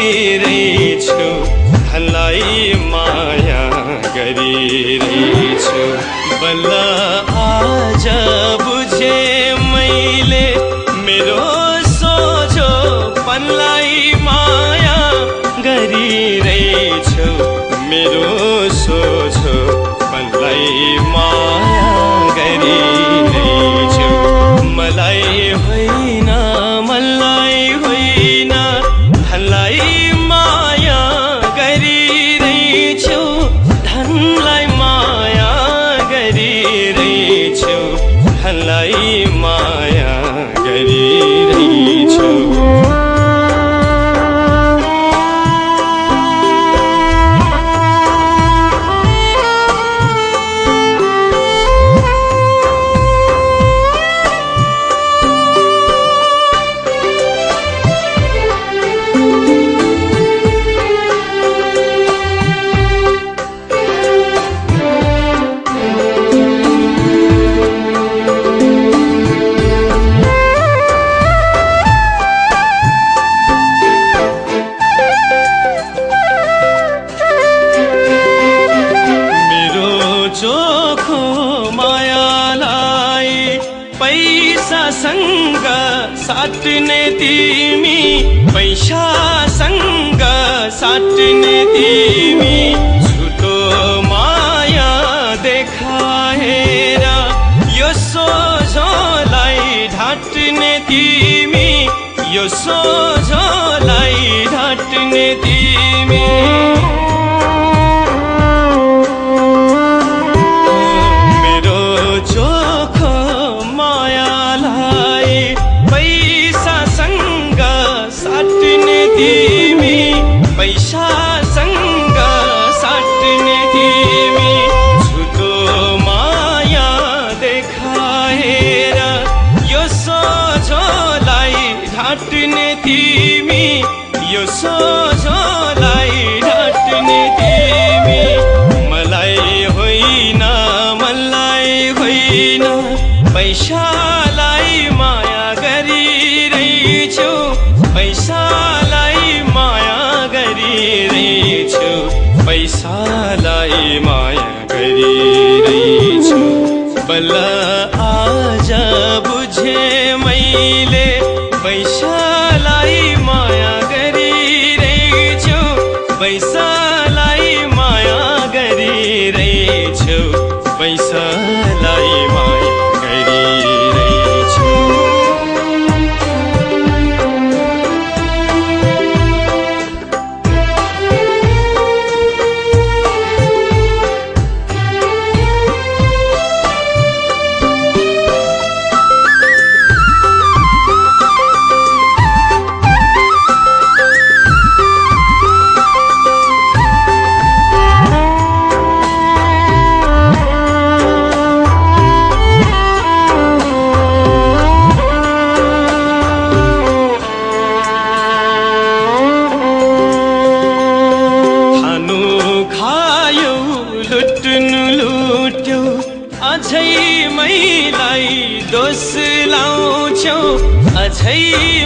गरिरहेछु धनलाई माया गरिरहेछु बल्ल आज बुझे मैले मेरो सोझोपनलाई माया गरिरहेछु मेरो सोझोपनलाई माया गरिरहेछु मलाई होइन धनलाई माया गरिरहेछु धनलाई माया गरिरहेछु धनलाई माया गरिरहेछु चोखो मायालाई पैसासँग साट्ने तिमी पैसासँग साट्ने तिमी झुटो माया देखाएर यो सोझोलाई ढाट्ने तिमी यो सोझोलाई ढाट्ने तिमी तिमी पैसासँग साट्ने तिमी झुटो माया देखाएर यो सोझोलाई ढाट्ने तिमी यो सोझोलाई ढाट्ने तिमी मलाई होइन पैसालाई माया गरिरहेछु पैसालाई माया गरिरहेछु पैसालाई माया गरिरहेछु बल्ल आज बुझे मैले पैसालाई माया गरिरहेछु पैसालाई माया गरिरहेछु पैसालाई माया गरिरहेछु अझै मैलाई दोष लाउँछौ अझै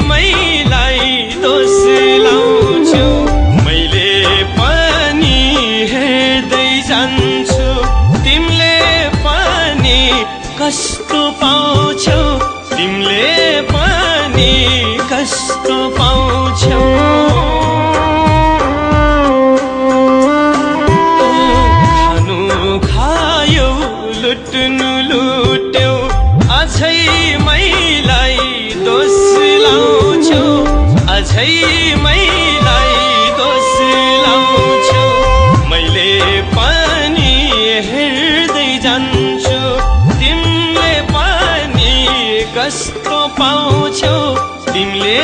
मैलाई दोष लाउँछौ मैले पनि हेर्दै जान्छु तिमीले पनि कस्तो पाउँछौ तिमीले पनि कस्तो पाउँछौ लुट्यौ अझै मैलाई दोष लाउँछौ अझै मैलाई दोष लाउँछौ मैले पनि हेर्दै जान्छु तिमीले पनि कस्तो पाउँछौ तिमीले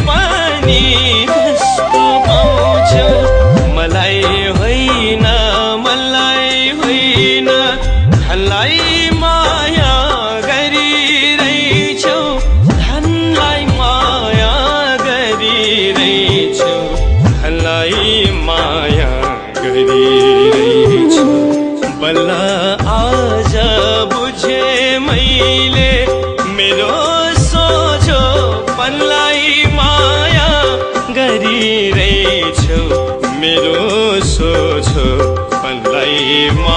पनि कस्तो पाउँछौ मलाई होइन धनलाई माया गरिरहेछौ धनलाई माया गरिरहेछौ धनलाई माया गरिरहेछु बल्ल आज बुझे मैले मेरो सोझोपनलाई माया गरिरहेछु माया